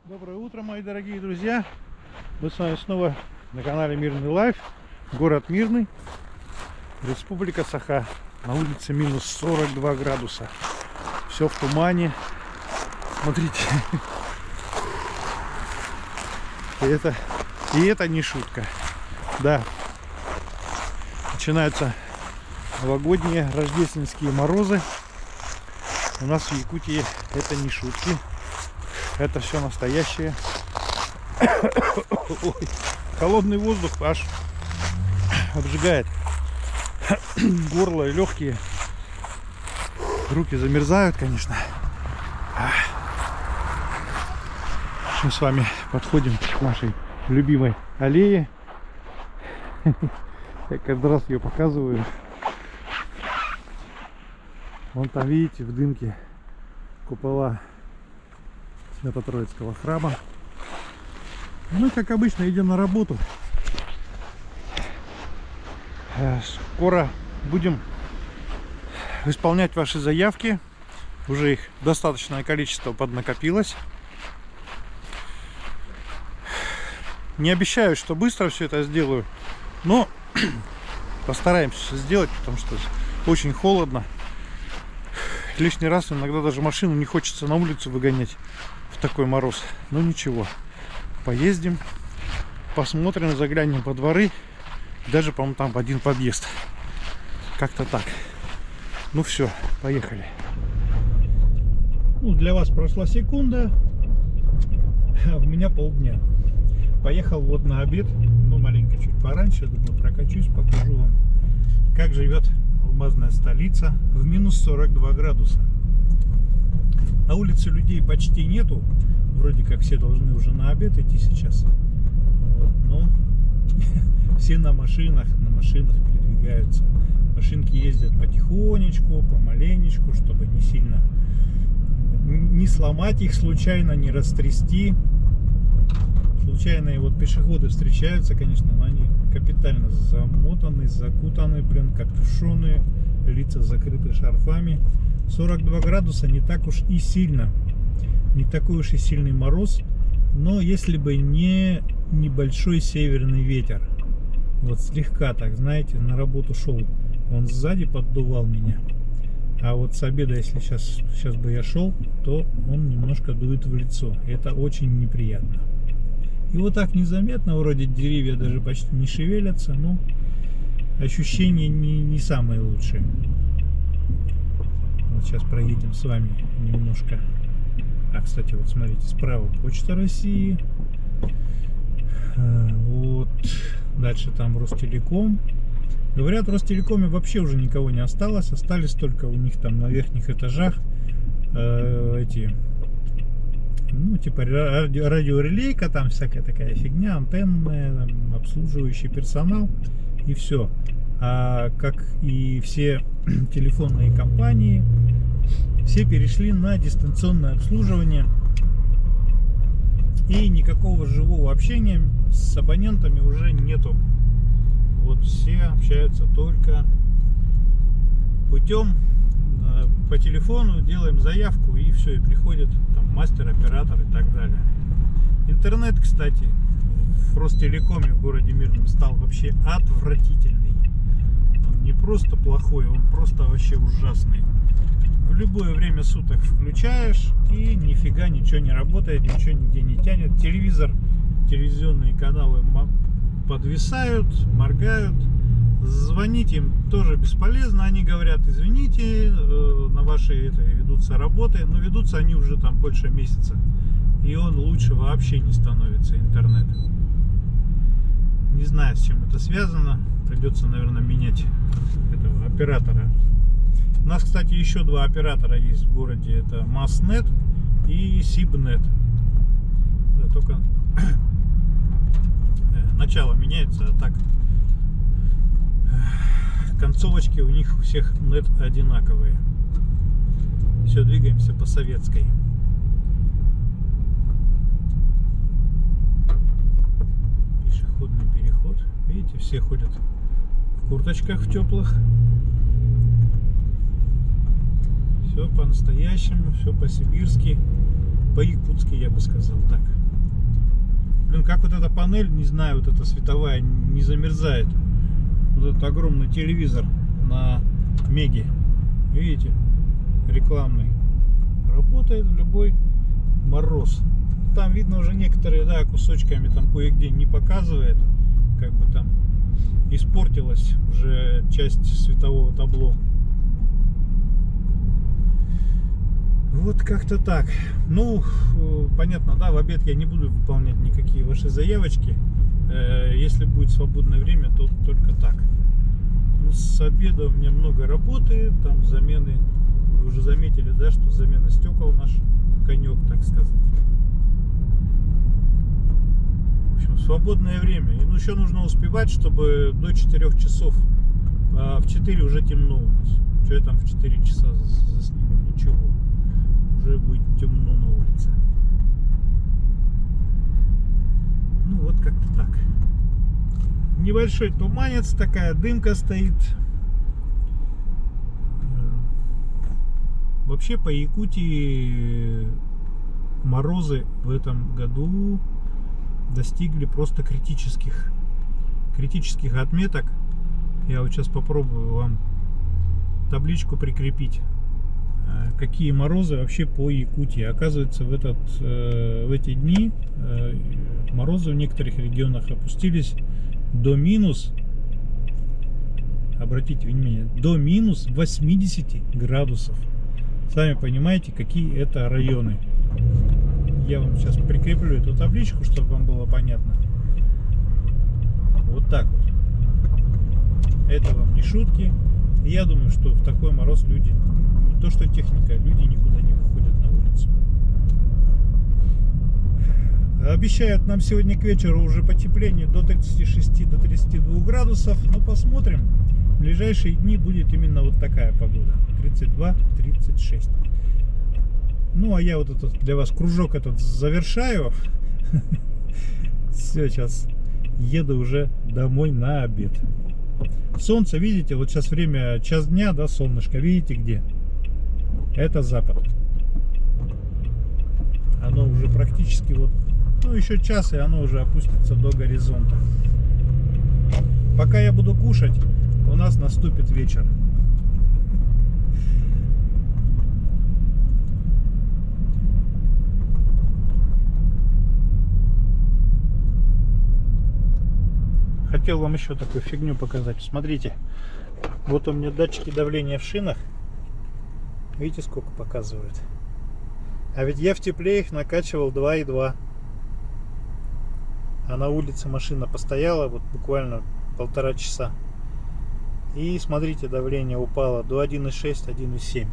Доброе утро, мои дорогие друзья! Мы с вами снова на канале Мирный Лайф. Город Мирный, Республика Саха. На улице минус 42 градуса. Все в тумане. Смотрите. И это не шутка. Да. Начинаются новогодние рождественские морозы. У нас в Якутии это не шутки. Это все настоящее. Ой, холодный воздух аж обжигает горло и легкие. Руки замерзают, конечно. Мы с вами подходим к нашей любимой аллее. Я каждый раз ее показываю. Вон там, видите, в дымке купола Свято-Троицкого храма. Мы, как обычно, идем на работу. Скоро будем исполнять ваши заявки. Уже их достаточное количество поднакопилось. Не обещаю, что быстро все это сделаю, но постараемся сделать, потому что очень холодно. Лишний раз иногда даже машину не хочется на улицу выгонять в такой мороз. Но ничего, поездим, посмотрим, заглянем по дворы. Даже, по-моему, там один подъезд. Как-то так. Ну все, поехали. Ну, для вас прошла секунда, а у меня полдня. Поехал вот на обед, ну маленько чуть пораньше, думаю, прокачусь, покажу вам, как живет алмазная столица в минус 42 градуса. На улице людей почти нету, вроде как все должны уже на обед идти сейчас, вот, но все на машинах передвигаются. Машинки ездят потихонечку, помаленечку, чтобы не сильно не сломать их случайно, не растрясти. Случайные вот пешеходы встречаются, конечно, но они капитально замотаны, закутаны, блин, как тушеные, лица закрыты шарфами. 42 градуса не так уж и сильно, не такой уж и сильный мороз, но если бы не небольшой северный ветер, вот слегка так, знаете, на работу шел, он сзади поддувал меня, а вот с обеда, если сейчас бы я шел, то он немножко дует в лицо, это очень неприятно. И вот так незаметно, вроде деревья даже почти не шевелятся, но ощущения не самые лучшие. Вот сейчас проедем с вами немножко. А, кстати, вот смотрите, справа Почта России. Вот дальше там Ростелеком. Говорят, в Ростелекоме вообще уже никого не осталось. Остались только у них там на верхних этажах эти... Ну, типа радиорелейка, там всякая такая фигня, антенная, там, обслуживающий персонал и все. А как и все телефонные компании, все перешли на дистанционное обслуживание. И никакого живого общения с абонентами уже нету. Вот все общаются только путем по телефону, делаем заявку и все, и приходит там мастер, оператор и так далее. Интернет, кстати, в Ростелекоме в городе Мирном стал вообще отвратительный. Он не просто плохой, он просто вообще ужасный. В любое время суток включаешь и нифига ничего не работает, ничего нигде не тянет. Телевизионные каналы подвисают, моргают. Звонить им тоже бесполезно, они говорят: извините, на ваши ведутся работы, но ведутся они уже там больше месяца, и он лучше вообще не становится, интернет. Не знаю, с чем это связано, придется, наверное, менять этого оператора. У нас, кстати, еще два оператора есть в городе, это Маснет и Сибнет. Да, только начало меняется, а так концовочки у них у всех нет одинаковые. Все, двигаемся по советской. Пешеходный переход. Видите, все ходят в курточках в теплых. Все по-настоящему, все по-сибирски. по-якутски, я бы сказал так. Блин, как вот эта панель, не знаю, вот эта световая не замерзает. Вот этот огромный телевизор на Меге, видите, рекламный, работает в любой мороз. Там видно уже некоторые, да, кусочками там кое-где не показывает, как бы там испортилась уже часть светового табло. Вот как-то так. Ну, понятно, да, в обед я не буду выполнять никакие ваши заявочки. Если будет свободное время, то только так. Ну, с обеда у меня много работы, там замены. Вы уже заметили, да, что замена стекол наш конек, так сказать. В общем, свободное время. И ну, еще нужно успевать, чтобы до 4 часов. А в 4 уже темно у нас. Что я там в 4 часа засниму? Ничего. Уже будет темно на улице. Ну вот как-то так. Небольшой туманец, такая дымка стоит. Вообще по Якутии морозы в этом году достигли просто критических отметок. Я вот сейчас попробую вам табличку прикрепить, какие морозы вообще по Якутии. Оказывается, в эти дни морозы в некоторых регионах опустились до минус, обратите внимание, до минус 80 градусов. Сами понимаете, какие это районы. Я вам сейчас прикреплю эту табличку, чтобы вам было понятно. Вот так вот. Это вам не шутки. Я думаю, что в такой мороз люди, не то что техника, люди никуда не выходят на улицу. Обещают нам сегодня к вечеру уже потепление до 36, до 32 градусов. Ну, посмотрим. В ближайшие дни будет именно вот такая погода. 32-36. Ну, а я вот этот для вас кружок этот завершаю. Все, сейчас еду уже домой на обед. Солнце, видите, вот сейчас время час дня, да, солнышко, видите где? Это запад. Оно уже практически вот, ну, еще час, и оно уже опустится до горизонта. Пока я буду кушать, у нас наступит вечер. Хотел вам еще такую фигню показать. Смотрите, вот у меня датчики давления в шинах. Видите, сколько показывает? А ведь я в тепле их накачивал 2,2. А на улице машина постояла вот буквально 1,5 часа. И смотрите, давление упало до 1,6, 1,7.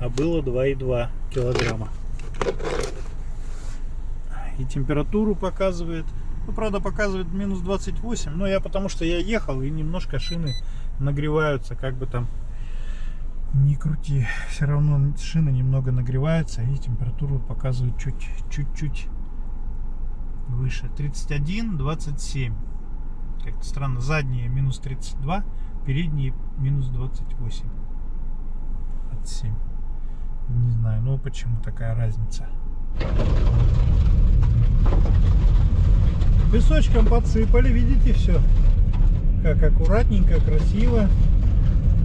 А было 2,2 килограмма. И температуру показывает. Ну, правда, показывает минус 28. Но я потому что я ехал, и немножко шины нагреваются. Как бы там ни крути, все равно шины немного нагреваются. И температуру показывает чуть-чуть выше. 31-27. Как-то странно. Задние минус 32, передние минус 28. 27. Не знаю, ну почему такая разница. Песочком подсыпали, видите, все как аккуратненько, красиво.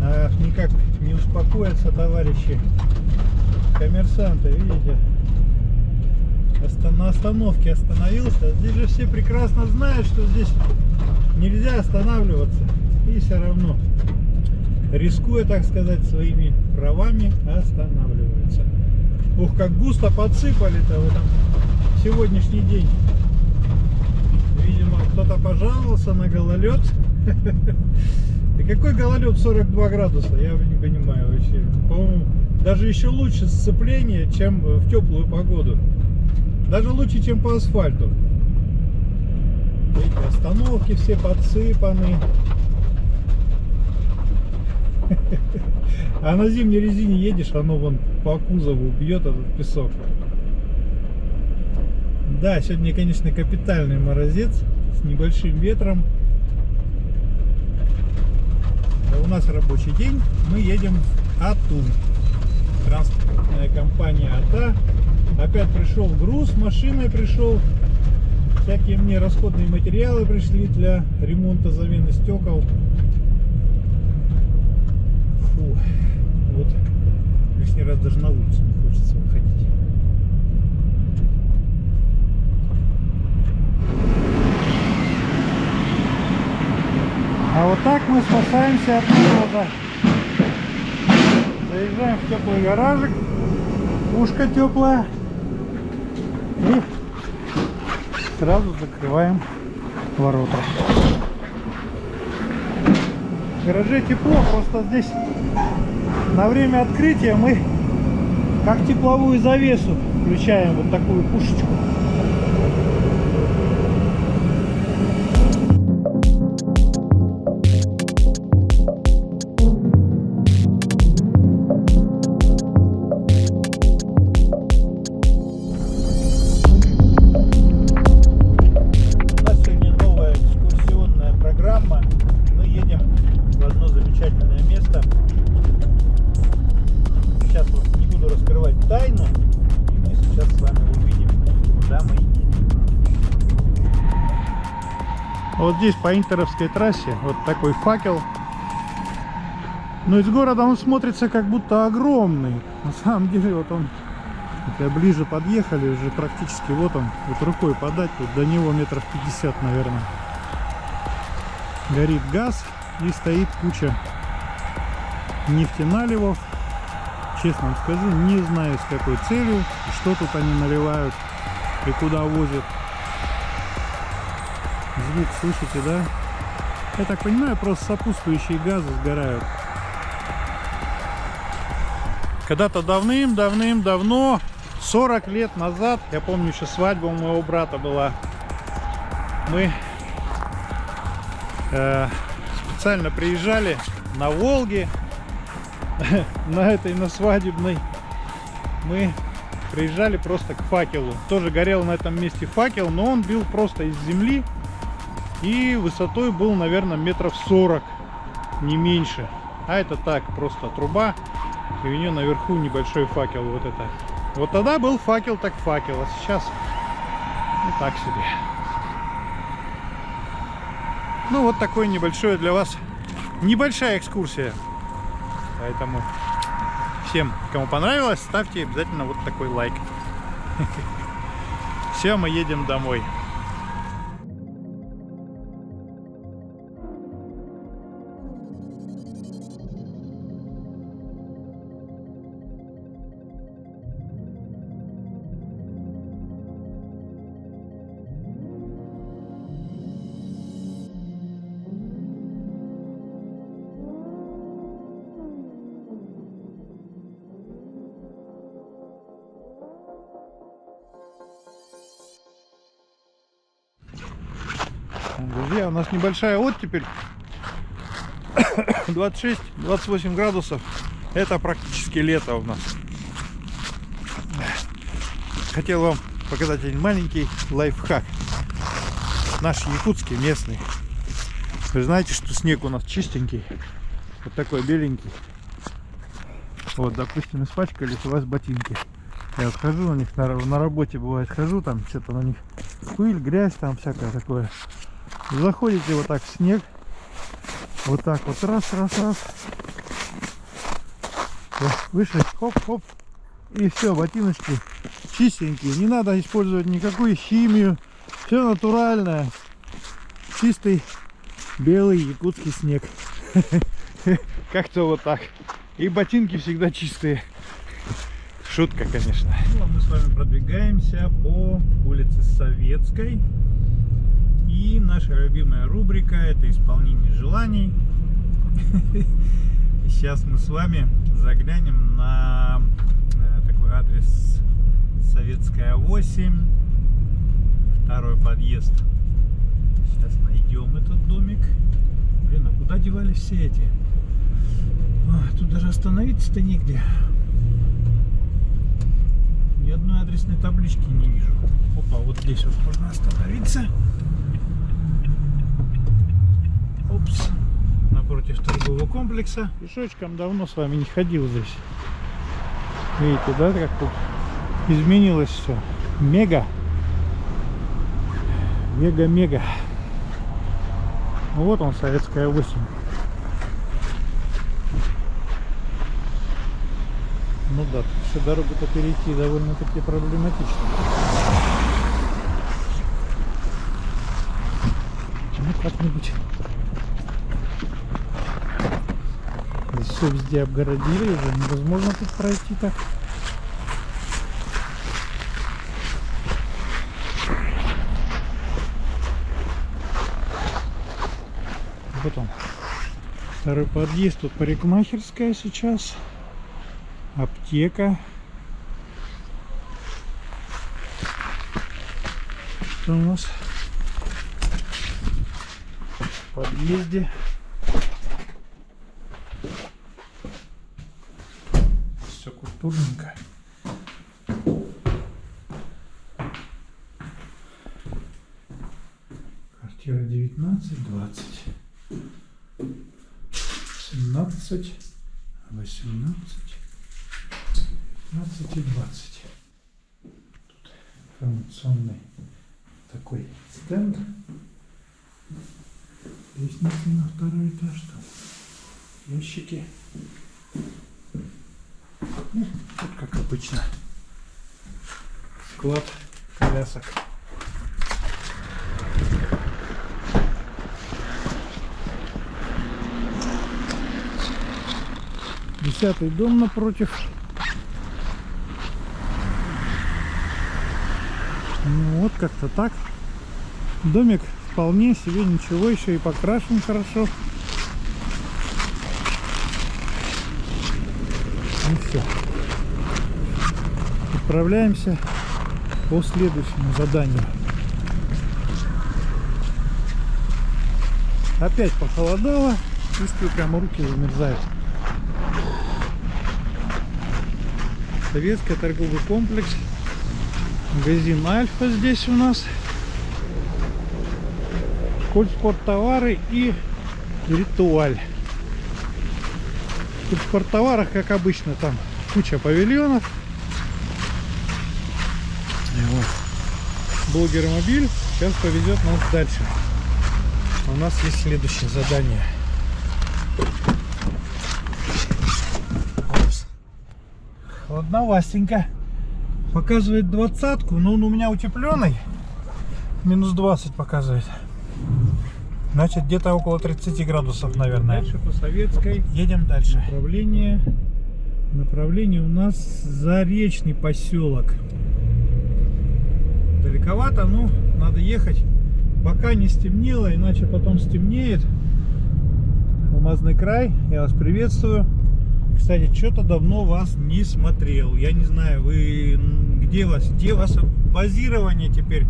А никак не успокоятся товарищи коммерсанты, видите. На остановке остановился. Здесь же все прекрасно знают, что здесь нельзя останавливаться. И все равно, рискуя, так сказать, своими правами, останавливаются. Ух, как густо подсыпали-то в этом сегодняшний день. Видимо, кто-то пожаловался на гололед. И какой гололед 42 градуса? Я не понимаю вообще. По-моему, даже еще лучше сцепление, чем в теплую погоду. Даже лучше, чем по асфальту. Видите, остановки все подсыпаны. А на зимней резине едешь, оно вон по кузову бьет этот песок. Да, сегодня, конечно, капитальный морозец с небольшим ветром. У нас рабочий день. Мы едем в Ату. Транспортная компания АТА Опять пришел груз, машиной пришел. Всякие мне расходные материалы пришли для ремонта, замены стекол. Фу. Вот лишний раз даже на улицу не хочется выходить. А вот так мы спасаемся от мороза. Заезжаем в теплый гаражик, ушко теплое, и сразу закрываем ворота. В гараже тепло, просто здесь на время открытия мы как тепловую завесу включаем вот такую пушечку. Вот здесь по Интеровской трассе вот такой факел. Но из города он смотрится как будто огромный. На самом деле вот он, когда ближе подъехали, уже практически вот он, вот рукой подать, тут до него метров 50, наверное. Горит газ и стоит куча нефтеналивов. Честно вам скажу, не знаю с какой целью, что тут они наливают и куда возят. Звук слышите, да? Я так понимаю, просто сопутствующие газы сгорают. Когда-то давным-давно, 40 лет назад, я помню, еще свадьба у моего брата была, мы специально приезжали на Волге, на свадебной, мы приезжали просто к факелу. Тоже горел на этом месте факел, но он бил просто из земли. И высотой был, наверное, метров 40, не меньше. А это так, просто труба. И у нее наверху небольшой факел. Вот это. Вот тогда был факел так факел. А сейчас ну так себе. Ну вот такой небольшой для вас. Небольшая экскурсия. Поэтому всем, кому понравилось, ставьте обязательно вот такой лайк. Все, мы едем домой. Друзья, у нас небольшая оттепель. 26-28 градусов. Это практически лето у нас. Хотел вам показать один маленький лайфхак. Наш якутский, местный. Вы знаете, что снег у нас чистенький. Вот такой беленький. Вот, допустим, испачкались у вас ботинки. Я вот хожу на них на работе, бывает, хожу, там что-то на них пыль, грязь, там всякое такое. Заходите вот так в снег, вот так вот раз, вышли, хоп, и все, ботиночки чистенькие, не надо использовать никакую химию, все натуральное, чистый белый якутский снег, как-то вот так, и ботинки всегда чистые, шутка, конечно. Ну, а мы с вами продвигаемся по улице Советской. И наша любимая рубрика — это исполнение желаний. Сейчас мы с вами заглянем на такой адрес: Советская 8, второй подъезд. Сейчас найдем этот домик. Блин, а куда девались все эти? Тут даже остановиться-то негде. Ни одной адресной таблички не вижу. Опа, вот здесь вот можно остановиться. Опс, напротив торгового комплекса. Пешочком давно с вами не ходил здесь. Видите, да, как тут изменилось все. Мега. Мега. Вот он, Советская 8. Ну да, все дорогу-то перейти довольно-таки проблематично. Ну как-нибудь. Здесь все везде обгородили, уже невозможно тут пройти так. Вот он. Второй подъезд, тут парикмахерская сейчас. Аптека. Что у нас в подъезде? Все культурненько. Квартира 19-20. 17, 18, 15 и 20. Тут информационный такой стенд. Лестница на второй этаж. Там ящики. Ну, тут как обычно. Склад колясок. 10-й дом напротив. Ну вот как-то так. Домик вполне себе ничего, еще и покрашен хорошо. Ну все. Отправляемся по следующему заданию. Опять похолодало. Чувствую, прямо руки замерзают. Советский торговый комплекс. Магазин Альфа здесь у нас. Культспорттовары и Ритуаль. В Культспорттоварах, как обычно, там куча павильонов. И вот. Блогер-мобиль сейчас повезет нас дальше. У нас есть следующее задание. Холодновастенько. Показывает 20-ку, но он у меня утепленный. Минус 20 показывает. Значит, где-то около 30 градусов, наверное. Дальше по Советской. Едем дальше. Направление у нас Заречный поселок. Далековато, но надо ехать, пока не стемнело, иначе потом стемнеет. Алмазный край, я вас приветствую. Кстати, что-то давно вас не смотрел. Я не знаю, вы где вас базирование теперь,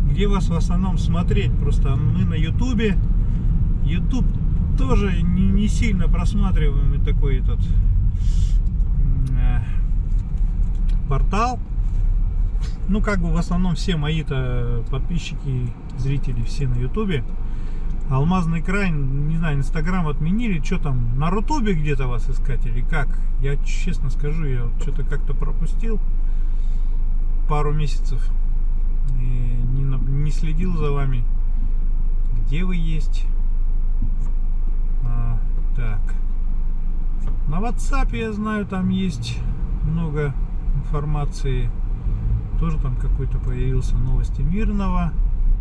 где вас в основном смотреть. Просто мы на Ютубе. Ютуб тоже не сильно просматриваемый такой этот портал. Ну, как бы в основном все мои-то подписчики, зрители все на Ютубе. Алмазный край, не знаю, Инстаграм отменили, что там, на Рутубе где-то вас искать или как? Я честно скажу, я что-то как-то пропустил пару месяцев и не следил за вами, где вы есть. Так, на WhatsApp я знаю, там есть много информации, тоже там какой-то появился новости Мирного.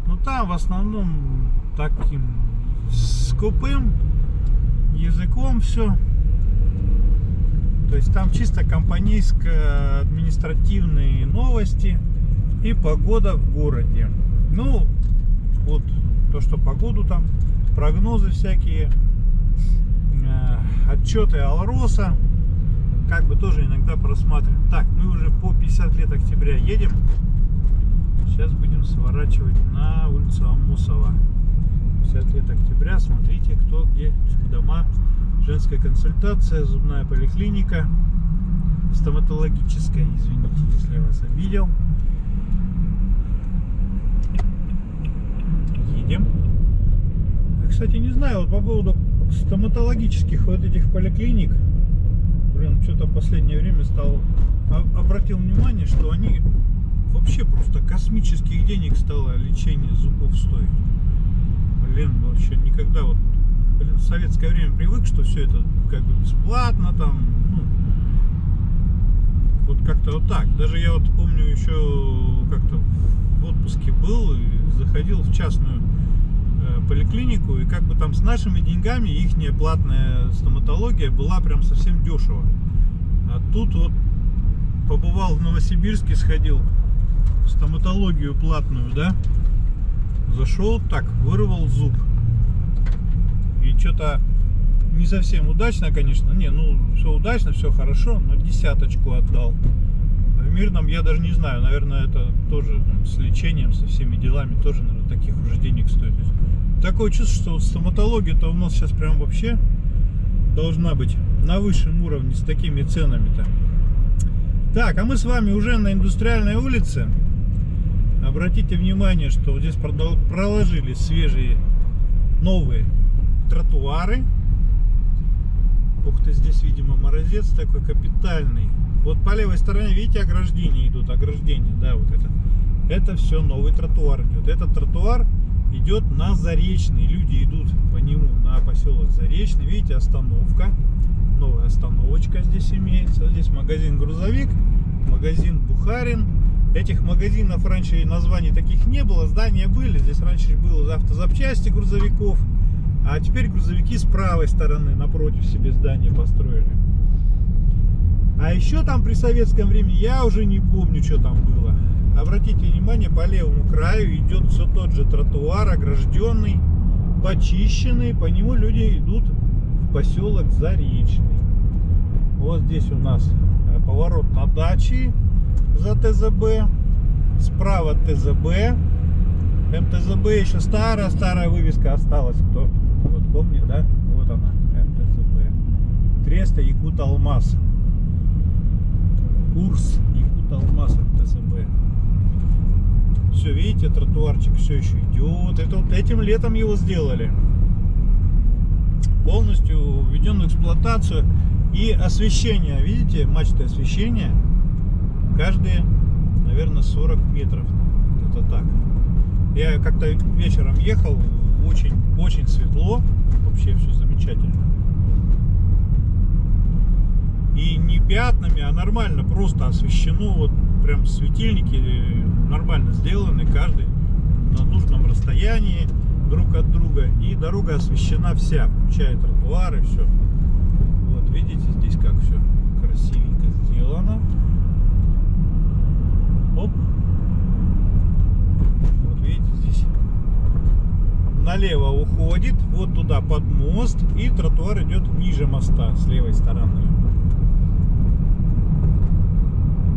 Ну там в основном таким скупым языком все. То есть там чисто компанейско-административные новости и погода в городе. Ну, вот то, что погоду там, прогнозы всякие, отчеты Алроса, как бы тоже иногда просматриваем. Так, мы уже по 50 лет октября едем. Сейчас будем сворачивать на улицу Аммусова. 50 лет октября. Смотрите, кто где. Дома, женская консультация, зубная поликлиника, стоматологическая. Извините, если я вас обидел. Едем. Кстати, не знаю, вот по поводу стоматологических вот этих поликлиник. Блин, что-то в последнее время стал обратил внимание, что они вообще просто космических денег стало лечение зубов стоить. Блин, вообще никогда вот, блин, в советское время привык, что все это как бы бесплатно там, ну, вот как-то вот так. Даже я вот помню еще как-то в отпуске был и заходил в частную поликлинику, и как бы там с нашими деньгами ихняя платная стоматология была прям совсем дешево. А тут вот побывал в Новосибирске, сходил в стоматологию платную, да, зашел так, вырвал зуб. И что-то не совсем удачно, конечно. Не, ну, все удачно, все хорошо, но 10 отдал. В Мирном я даже не знаю, наверное, это тоже там, с лечением, со всеми делами тоже, наверное, таких уже денег стоит. Такое чувство, что вот стоматология-то у нас сейчас прям вообще должна быть на высшем уровне с такими ценами-то. Так, а мы с вами уже на Индустриальной улице. Обратите внимание, что вот здесь проложили свежие новые тротуары. Ух ты, здесь, видимо, морозец такой капитальный. Вот по левой стороне, видите, ограждения идут, ограждения, да, вот это. Это все новый тротуар идет. Этот тротуар идет на Заречный. Люди идут по нему на поселок Заречный. Видите, остановка. Новая остановочка здесь имеется. Здесь магазин «Грузовик», магазин «Бухарин». Этих магазинов раньше названий таких не было, здания были. Здесь раньше было автозапчасти грузовиков. А теперь грузовики с правой стороны напротив себе здания построили. А еще там при советском времени, я уже не помню, что там было. Обратите внимание, по левому краю идет все тот же тротуар, огражденный, почищенный. По нему люди идут в поселок Заречный. Вот здесь у нас поворот на дачи за ТЗБ. Справа ТЗБ. МТЗБ еще старая вывеска осталась. Кто вот помнит, да? Вот она, МТЗБ. Треста Якут-Алмаз. Курс Якут-Алмаз МТЗБ. Все, видите, тротуарчик все еще идет. Это вот этим летом его сделали. Полностью введен в эксплуатацию. И освещение, видите, мачты освещения каждые, наверное, 40 метров. Это так. Я как-то вечером ехал, очень светло, вообще все замечательно. И не пятнами, а нормально, просто освещено, вот прям светильники нормально сделаны, каждый на нужном расстоянии друг от друга. И дорога освещена вся, включая тротуары, все. Вот видите, здесь как все красивенько сделано. Оп. Вот видите, здесь налево уходит, вот туда под мост, и тротуар идет ниже моста с левой стороны.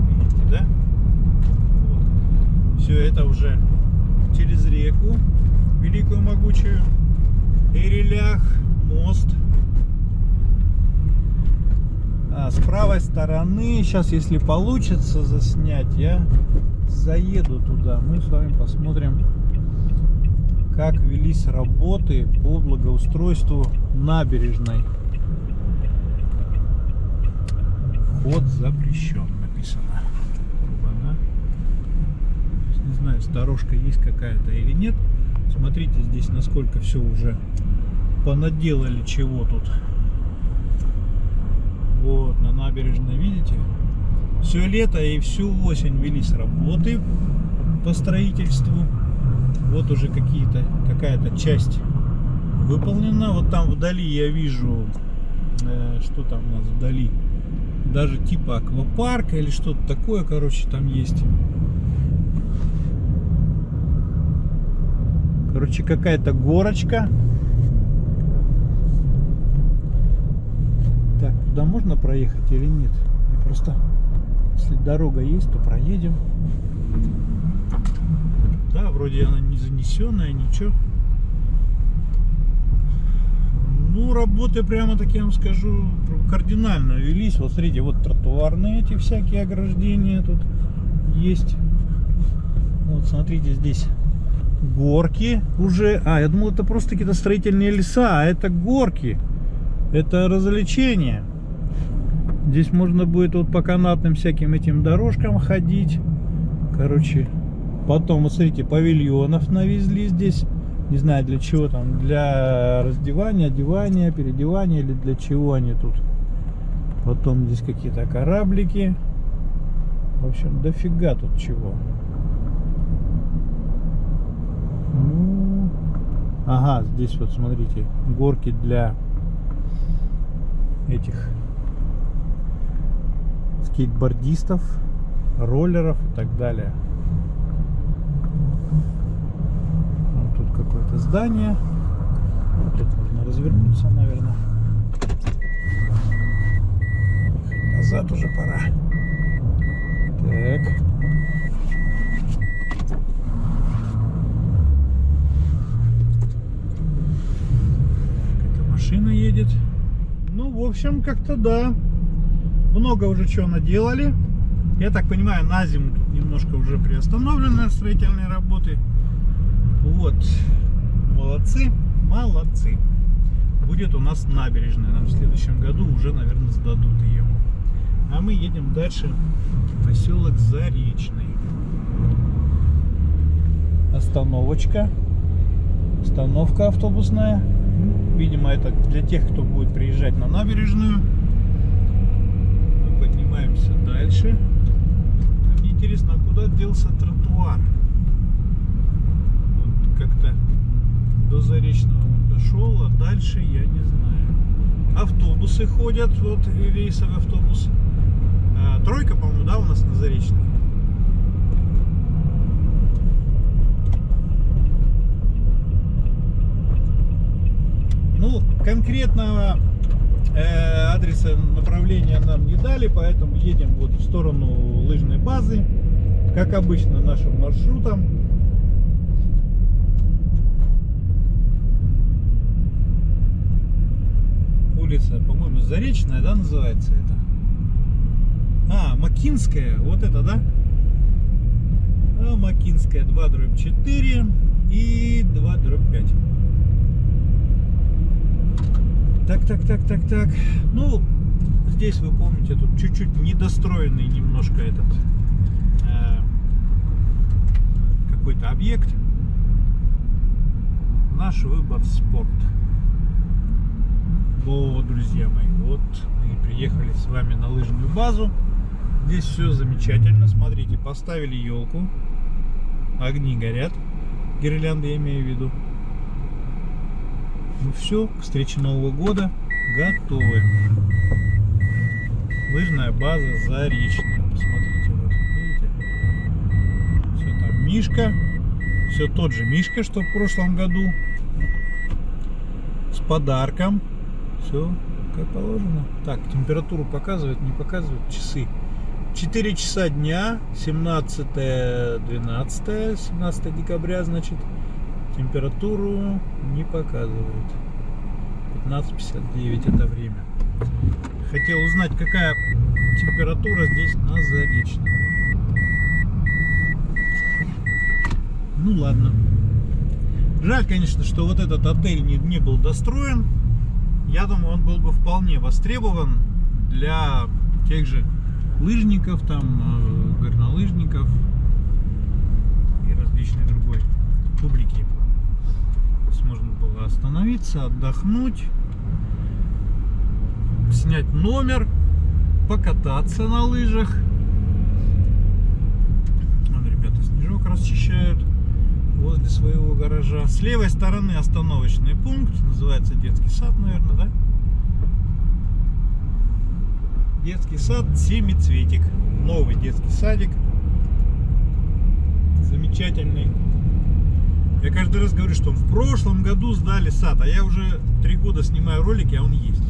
Видите, да? Вот. Все это уже через реку великую могучую, Эрелях, мост. А с правой стороны, сейчас, если получится заснять, я заеду туда. Мы с вами посмотрим, как велись работы по благоустройству набережной. Вход запрещен, написано. Не знаю, сторожка есть какая-то или нет. Смотрите здесь, насколько все уже понаделали, чего тут. Вот, на набережной, видите? Все лето и всю осень велись работы по строительству. Вот уже какая-то часть выполнена. Вот там вдали я вижу, что там у нас вдали. Даже типа аквапарка или что-то такое, короче, там есть. Короче, какая-то горочка. Так, туда можно проехать или нет? И просто, если дорога есть, то проедем. Да, вроде она не занесенная, ничего. Ну, работы, прямо так я вам скажу, кардинально велись. Вот смотрите, вот тротуарные эти всякие ограждения тут есть. Вот смотрите, здесь горки уже. А, я думал, это просто какие-то строительные леса, а это горки. Это развлечения. Здесь можно будет вот по канатным всяким этим дорожкам ходить. Короче, потом, вот смотрите, павильонов навезли здесь. Не знаю для чего там, для раздевания, одевания, переодевания или для чего они тут. Потом здесь какие-то кораблики. В общем, дофига тут чего. Ну, ага, здесь вот смотрите, горки для этих скейтбордистов, роллеров и так далее. Вот тут какое-то здание. Вот тут можно развернуться, наверное. Назад уже пора. Так. Какая-то машина едет. Ну, в общем, как-то да. Много уже чего наделали. Я так понимаю, на зиму тут немножко уже приостановлены строительные работы. Вот. Молодцы. Молодцы. Будет у нас набережная. Нам в следующем году уже, наверное, сдадут ее. А мы едем дальше в поселок Заречный. Остановочка. Остановка автобусная. Видимо, это для тех, кто будет приезжать на набережную. Мы поднимаемся дальше. А мне интересно, а куда делся тротуар? Вот как-то до Заречного он дошел, а дальше я не знаю. Автобусы ходят, вот рейсовый автобус. Тройка, по-моему, да, у нас на Заречной. Ну, конкретного адреса направления нам не дали, поэтому едем вот в сторону лыжной базы, как обычно, нашим маршрутом. Улица, по-моему, Заречная, да, называется это? А, Макинская, вот это, да? А, Макинская 2/4 и 2/5. Так. Ну, здесь вы помните, тут чуть-чуть недостроенный немножко этот какой-то объект. Наш выбор спорт. Вот, друзья мои, вот мы приехали с вами на лыжную базу. Здесь все замечательно. Смотрите, поставили елку. Огни горят. Гирлянды я имею в виду. Ну все, к встрече Нового года готовы. Лыжная база Заречная. Посмотрите, вот, видите? Все там Мишка. Все тот же Мишка, что в прошлом году. С подарком. Все как положено. Так, температуру показывает, не показывает часы. 4 часа дня, 17 декабря, значит, температуру не показывает. 15:59 это время. Хотел узнать, какая температура здесь на Заречном. Ну ладно. Жаль, конечно, что вот этот отель не был достроен. Я думаю, он был бы вполне востребован для тех же лыжников, там, горнолыжников и различной другой публики. Здесь можно было остановиться, отдохнуть, снять номер, покататься на лыжах. Вон ребята снежок расчищают возле своего гаража. С левой стороны остановочный пункт, называется детский сад, наверное, да? Детский сад Семицветик. Новый детский садик. Замечательный. Я каждый раз говорю, что в прошлом году сдали сад, а я уже 3 года снимаю ролики, а он есть.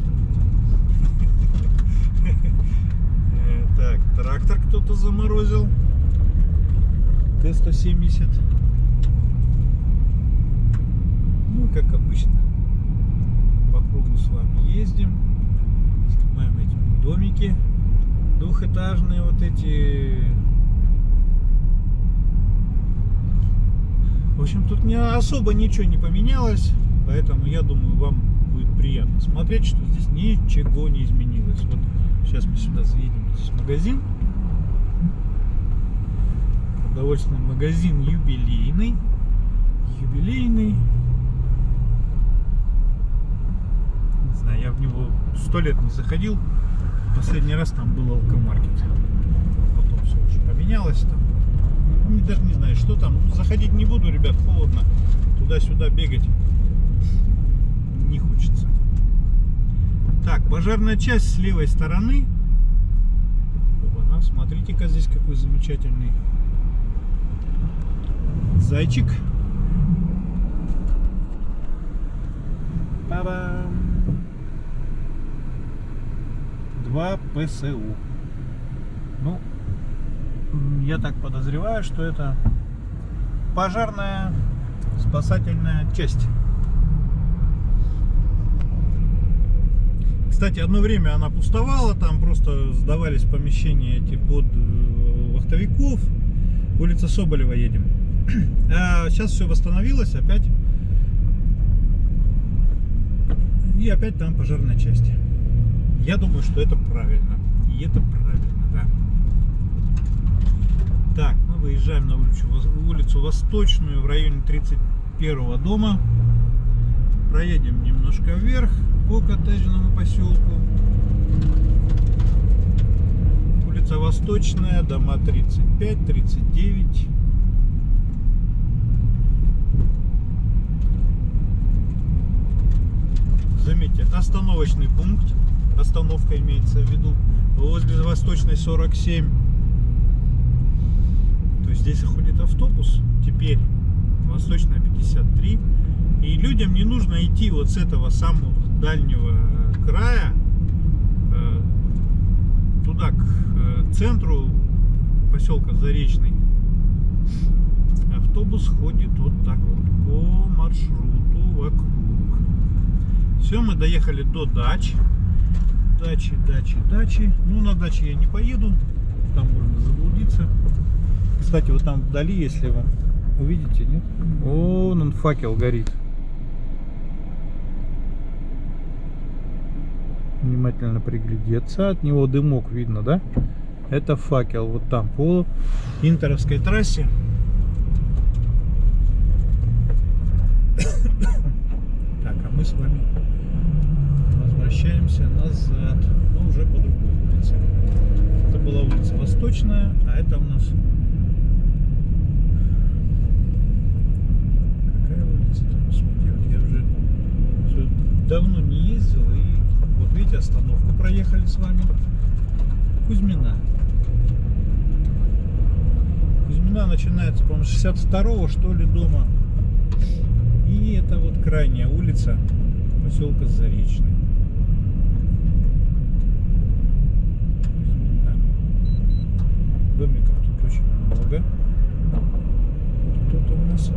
Так, трактор кто-то заморозил. Т-170. Ну, как обычно. По кругу с вами ездим. Снимаем эти домики двухэтажные, вот эти. В общем, тут не особо ничего не поменялось, поэтому я думаю, вам будет приятно смотреть, что здесь ничего не изменилось. Вот Сейчас мы сюда заедем. Здесь магазин. Продовольственный магазин юбилейный. Юбилейный. Не знаю, я в него 100 лет не заходил. Последний раз там был алкомаркет. Потом все уже поменялось там. Даже не знаю, что там. Заходить не буду, ребят, холодно. Туда-сюда бегать не хочется. Так, пожарная часть с левой стороны. Опа-на, смотрите-ка здесь какой замечательный зайчик. Па-бам! 2 ПСУ. Ну, я так подозреваю, что это пожарная спасательная часть. Кстати, одно время она пустовала, там просто сдавались помещения эти под вахтовиков. Улица Соболева едем. А сейчас все восстановилось опять. И опять там пожарная часть. Я думаю, что это правильно. И это правильно, да. Так, мы выезжаем на улицу Восточную в районе 31-го дома. Проедем немножко вверх по коттеджному поселку. Улица Восточная, дома 35, 39. Заметьте, остановочный пункт. Остановка имеется в виду возле Восточной 47. То есть здесь ходит автобус. Теперь Восточная 53. И людям не нужно идти вот с этого самого дальнего края туда, к центру поселка Заречный. Автобус ходит вот так вот по маршруту вокруг. Все, мы доехали до дач. Дачи. Ну, на даче я не поеду. Там можно заблудиться. Кстати, вот там вдали, если вы увидите, нет? Он факел горит. Внимательно приглядеться. От него дымок видно, да? Это факел. Вот там, по Интеровской трассе. Так, а мы с вами возвращаемся назад. Но уже по другой улице. Это была улица Восточная, а это у нас... Какая улица-то, господи? Вот я уже давно не ездил. И вот видите, остановку проехали с вами. Кузьмина. Кузьмина начинается, по-моему, 62-го, что ли, дома. И это вот крайняя улица поселка Заречный. Домиков тут очень много. Кто-то у нас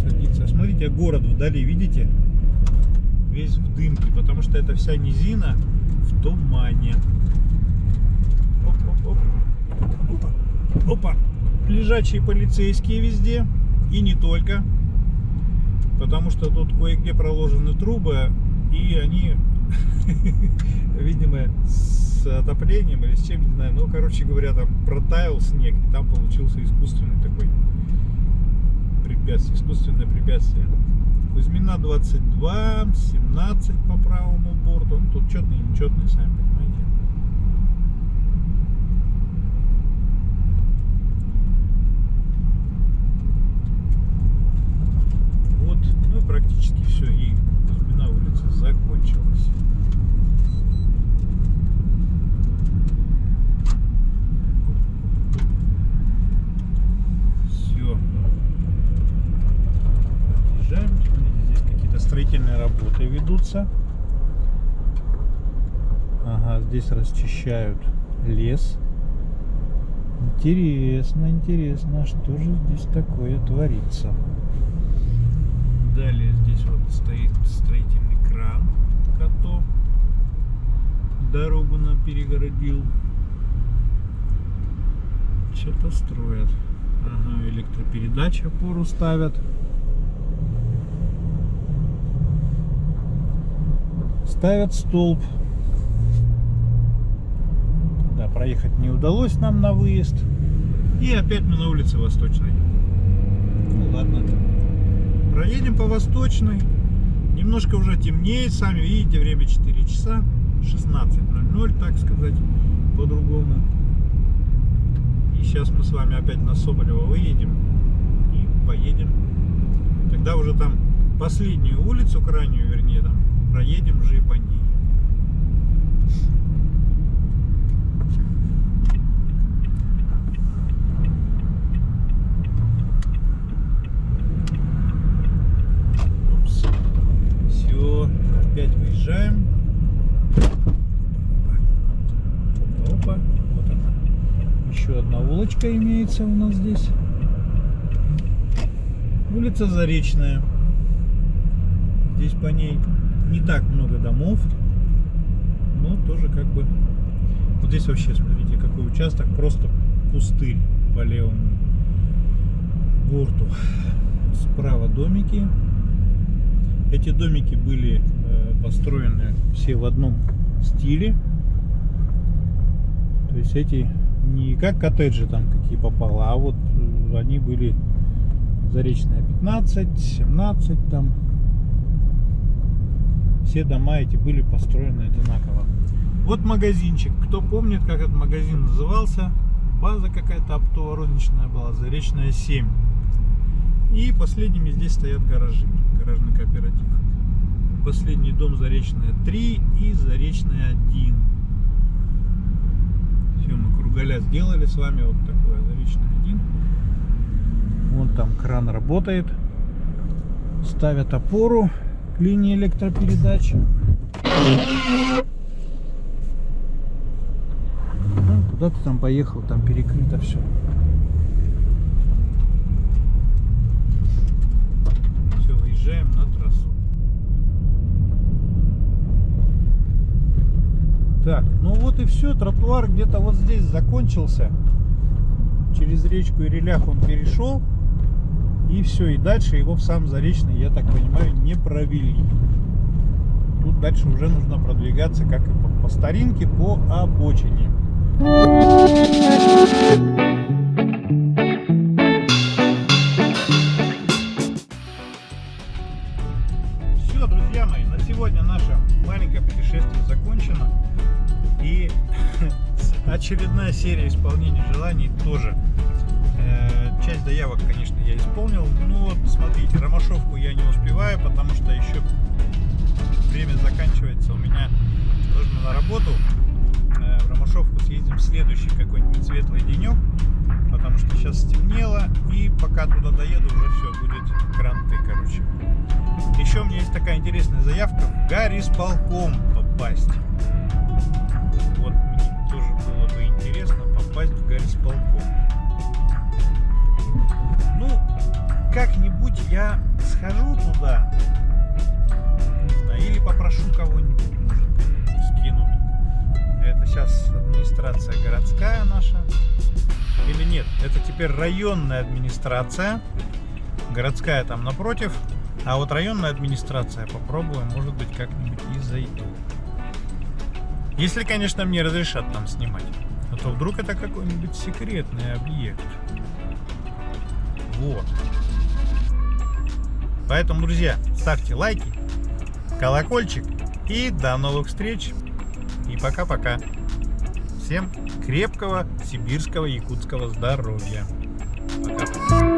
садится. Смотрите, город вдали, видите? Весь в дымке, потому что это вся низина в тумане. Оп-оп-оп. Опа. Опа. Лежачие полицейские везде. И не только. Потому что тут кое-где проложены трубы. И они, видимо, с отоплением или с чем, не знаю. Ну, короче говоря, там протаял снег. И там получился искусственный такой препятствие. Искусственное препятствие. Кузьмина 22, 17 по правому борту. Ну, тут четные и нечетные, сами понимаете. Вот, ну и практически все. И Кузьмина улица закончилась. Все. Подъезжаем. Здесь какие-то строительные работы ведутся. Ага, здесь расчищают лес. Интересно, интересно, что же здесь такое творится. Далее здесь вот стоит строительный кран, который дорогу нам перегородил. Что-то строят. Ага, электропередач опору ставят. Ставят столб. проехать не удалось нам на выезд. И опять мы на улице Восточной. Ну ладно. Проедем по Восточной. Немножко уже темнеет, сами видите, время 4 часа. 16:00, так сказать, по-другому. И сейчас мы с вами опять на Соболева выедем и поедем. Тогда уже там последнюю улицу, крайнюю, вернее, там проедем уже и по ней. Упс. Все, опять выезжаем. Опа, вот она. Еще одна улочка имеется у нас здесь. Улица Заречная. Здесь по ней не так много домов, но тоже как бы... Вот здесь вообще, смотрите, какой участок, просто пустырь по левому борту. Справа домики. Эти домики были построены все в одном стиле. То есть эти не как коттеджи там какие попало, а вот они были Заречная 15, 17 там. Все дома эти были построены одинаково. Вот магазинчик. Кто помнит, как этот магазин назывался? База какая-то оптово-розничная была, Заречная 7. И последними здесь стоят гаражи. Гаражный кооператив. Последний дом Заречная 3 и Заречная 1. Все, мы кругаля сделали с вами. Вот такое Заречная 1. Вон там кран работает. Ставят опору к линии электропередач. Ну, куда ты там поехал? Там перекрыто все. Все, выезжаем на трассу. Так, ну вот и все. Тротуар где-то вот здесь закончился. Через речку Ирелях он перешел. И все, и дальше его в сам Заречный, я так понимаю, не провели. Тут дальше уже нужно продвигаться, как и по старинке, по обочине. Все, друзья мои, на сегодня наше маленькое путешествие закончено. И очередная серия исполнения желаний тоже. Часть заявок, конечно, я исполнил. Ну вот, смотрите, Ромашовку я не успеваю, потому что еще время заканчивается. У меня нужно на работу. В Ромашовку съездим в следующий какой-нибудь светлый денек, потому что сейчас стемнело, и пока туда доеду, уже все будет кранты, короче. Еще у меня есть такая интересная заявка: в горисполком попасть. Вот мне тоже было бы интересно попасть в горисполком. Ну, как-нибудь я схожу туда, не знаю, или попрошу кого-нибудь, может, скинут. Это сейчас администрация городская наша. Или нет, это теперь районная администрация. Городская там напротив. А вот районная администрация, попробуем, может быть, как-нибудь и зайду. Если, конечно, мне разрешат там снимать. А то вдруг это какой-нибудь секретный объект. Вот. Поэтому, друзья, ставьте лайки, колокольчик и до новых встреч. И пока-пока. Всем крепкого сибирского якутского здоровья. Пока.